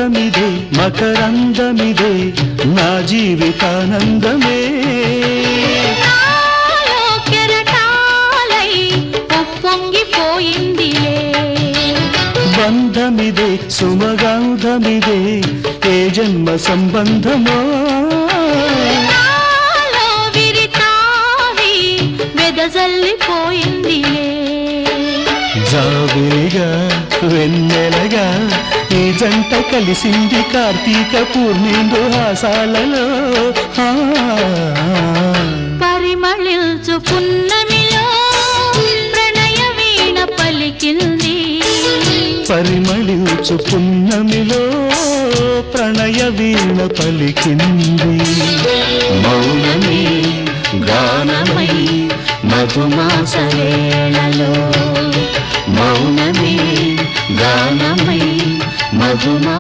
అందమిదే మకరందమిదే నా జీవితానందమే నాలో కెరటాలై ఉప్పొంగిపోయిందిలే బంధమిదే సుమగంధమిదే ఏ జన్మ సంబంధమో నాలో విరితావి వెదజల్లిపోయిందిలే జాబిలిగా వెన్నెలగా ఈ జంట కలిసింది కార్తీక పూర్ణిందు హాసాలలో పరిమళించు పున్నమిలో ప్రణయ వీణ పలికింది పరిమళించు పున్నమిలో ప్రణయ వీణ పలికింది మౌనమే గానమై మధుమాస వేళలో మౌనమే గానమై మధుమా